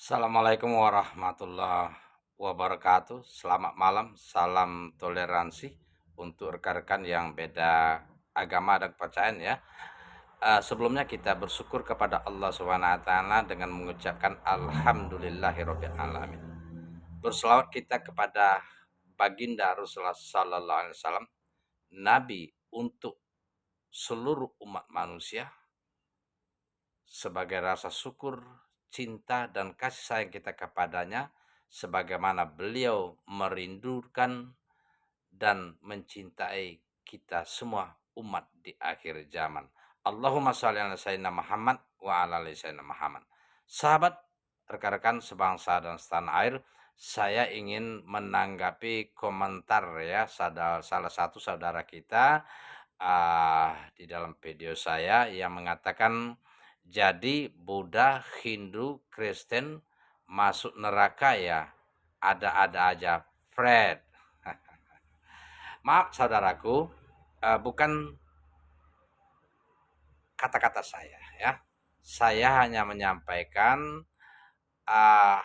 Assalamualaikum warahmatullahi wabarakatuh. Selamat malam, salam toleransi untuk rekan-rekan yang beda agama dan kepercayaan ya. Sebelumnya kita bersyukur kepada Allah Subhanahu wa taala dengan mengucapkan alhamdulillahirabbil alamin. Berselawat kita kepada baginda Rasulullah sallallahu alaihi wasallam, nabi untuk seluruh umat manusia sebagai rasa syukur, cinta, dan kasih sayang kita kepadanya, sebagaimana beliau merindukan dan mencintai kita semua umat di akhir zaman. Allahumma shalli ala sayyidina Muhammad wa ala ali sayyidina Muhammad. Sahabat, rekan-rekan sebangsa dan setanah air, saya ingin menanggapi komentar ya salah satu saudara kita di dalam video saya yang mengatakan, jadi Buddha, Hindu, Kristen masuk neraka ya, ada-ada aja, Fred. Maaf saudaraku, bukan kata-kata saya ya. Saya hanya menyampaikan ah,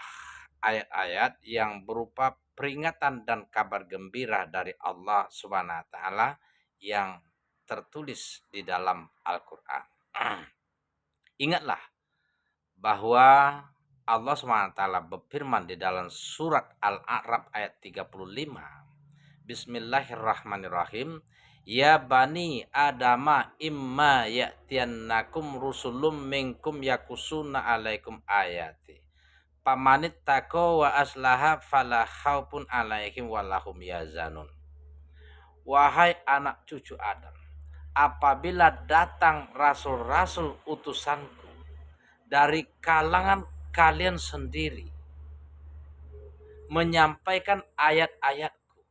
ayat-ayat yang berupa peringatan dan kabar gembira dari Allah Subhanahu wa taala yang tertulis di dalam Al-Qur'an. Ingatlah bahwa Allah SWT berfirman di dalam surat Al-A'raf ayat 35. Bismillahirrahmanirrahim. Ya bani adama imma ya'tiyannakum rusulum minkum yakusuna alaikum ayati. Pamanit tako wa aslaha fala khaufun alaihim walahum yazanun. Wahai anak cucu Adam, apabila datang rasul-rasul utusanku dari kalangan kalian sendiri, menyampaikan ayat-ayatku,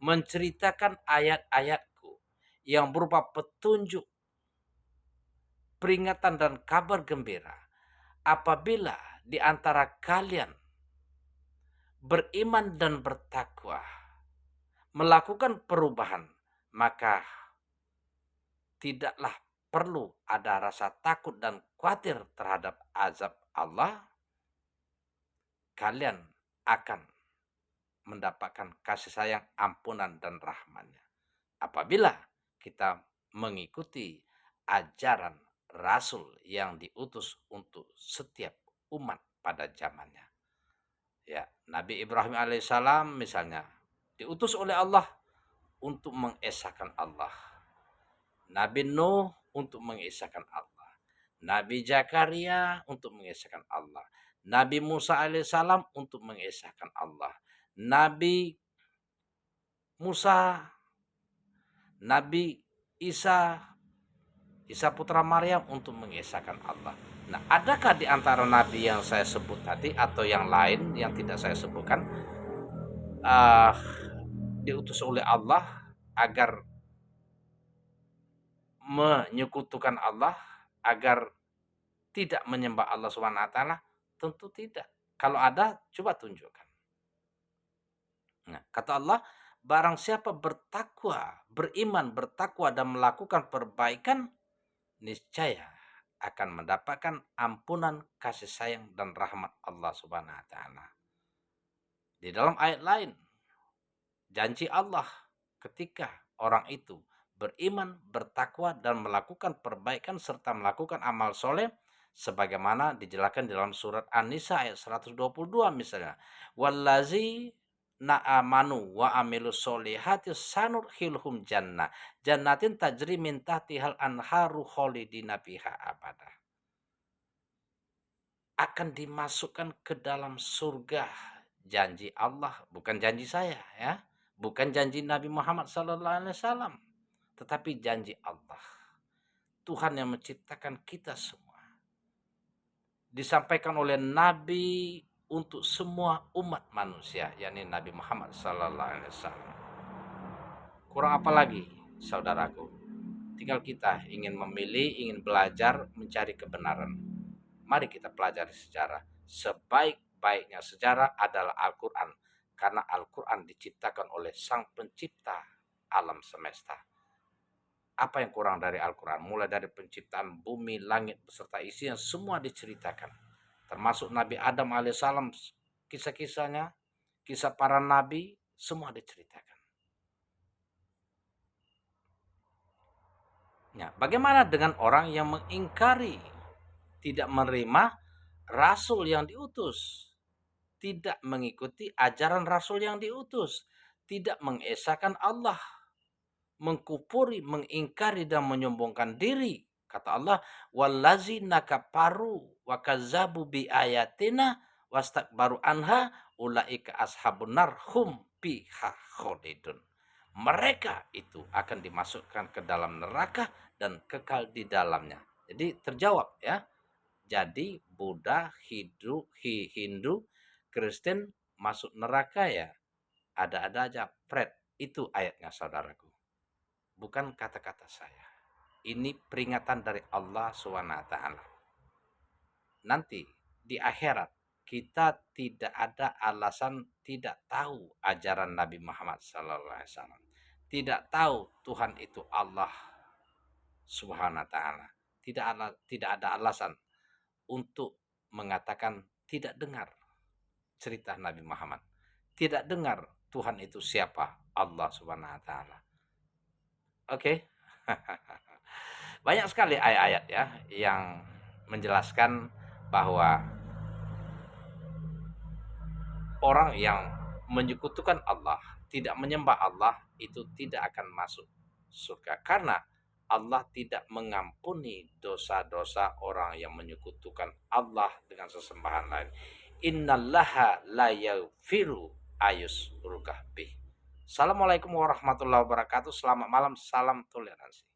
menceritakan ayat-ayatku yang berupa petunjuk, peringatan dan kabar gembira. Apabila di antara kalian beriman dan bertakwa, melakukan perubahan, maka tidaklah perlu ada rasa takut dan khawatir terhadap azab Allah. Kalian akan mendapatkan kasih sayang, ampunan, dan rahmatnya apabila kita mengikuti ajaran Rasul yang diutus untuk setiap umat pada zamannya. Ya, Nabi Ibrahim alaihissalam misalnya diutus oleh Allah untuk mengesahkan Allah. Nabi Nuh untuk mengesahkan Allah. Nabi Zakaria untuk mengesahkan Allah. Nabi Musa alaihissalam untuk mengesahkan Allah. Nabi Musa, Nabi Isa putra Maryam untuk mengesahkan Allah. Nah, adakah di antara nabi yang saya sebut tadi atau yang lain yang tidak saya sebutkan uh, diutus oleh Allah agar menyekutukan Allah, agar tidak menyembah Allah Subhanahu wa taala? Tentu tidak. Kalau ada, coba tunjukkan. Nah, kata Allah, barang siapa bertakwa, beriman, bertakwa dan melakukan perbaikan, niscaya akan mendapatkan ampunan, kasih sayang dan rahmat Allah Subhanahu wa taala. Di dalam ayat lain, janji Allah ketika orang itu beriman, bertakwa dan melakukan perbaikan serta melakukan amal soleh, sebagaimana dijelaskan dalam surat An-Nisa ayat 122 misalnya, wallazi na'amanu wa amilus solihati sanurhilhum jannatin tajri min tahtihal anharu khalidina fiha abada. Akan dimasukkan ke dalam surga. Janji Allah, bukan janji saya ya, bukan janji Nabi Muhammad SAW, tetapi janji Allah, Tuhan yang menciptakan kita semua, disampaikan oleh Nabi untuk semua umat manusia, yakni Nabi Muhammad SAW. Kurang apa lagi, saudaraku? Tinggal kita ingin memilih, ingin belajar, mencari kebenaran. Mari kita pelajari sejarah. Sebaik-baiknya sejarah adalah Al-Quran, karena Al-Quran diciptakan oleh Sang Pencipta alam semesta. Apa yang kurang dari Al-Quran? Mulai dari penciptaan bumi, langit beserta isinya semua diceritakan. termasuk Nabi Adam alaihissalam, kisah-kisahnya, kisah para nabi, semua diceritakan. Ya, bagaimana dengan orang yang mengingkari, tidak menerima rasul yang diutus, tidak mengikuti ajaran rasul yang diutus, tidak mengesahkan Allah, mengkufuri, mengingkari dan menyombongkan diri. Kata Allah, wallazina kafaru wa kazzabu bi ayatina wastakbaru anha ulaika ashabun nar hum fiha khalidun. Mereka itu akan dimasukkan ke dalam neraka dan kekal di dalamnya. Jadi terjawab ya. Jadi Buddha, Hindu, Kristen masuk neraka ya. Ada-ada aja. Fred, itu ayatnya saudaraku. Bukan kata-kata saya. Ini peringatan dari Allah SWT. Nanti di akhirat kita tidak ada alasan tidak tahu ajaran Nabi Muhammad SAW. Tidak tahu Tuhan itu Allah Subhanahu wa taala. Tidak ada alasan untuk mengatakan tidak dengar cerita Nabi Muhammad. Tidak dengar Tuhan itu siapa? Allah Subhanahu wa taala. Oke. Banyak sekali ayat-ayat ya yang menjelaskan bahwa orang yang menyekutukan Allah, tidak menyembah Allah, itu tidak akan masuk surga karena Allah tidak mengampuni dosa-dosa orang yang menyekutukan Allah dengan sesembahan lain. Innallaha la yaghfiru ayusyraka bih. Assalamualaikum warahmatullahi wabarakatuh. Selamat malam, salam toleransi.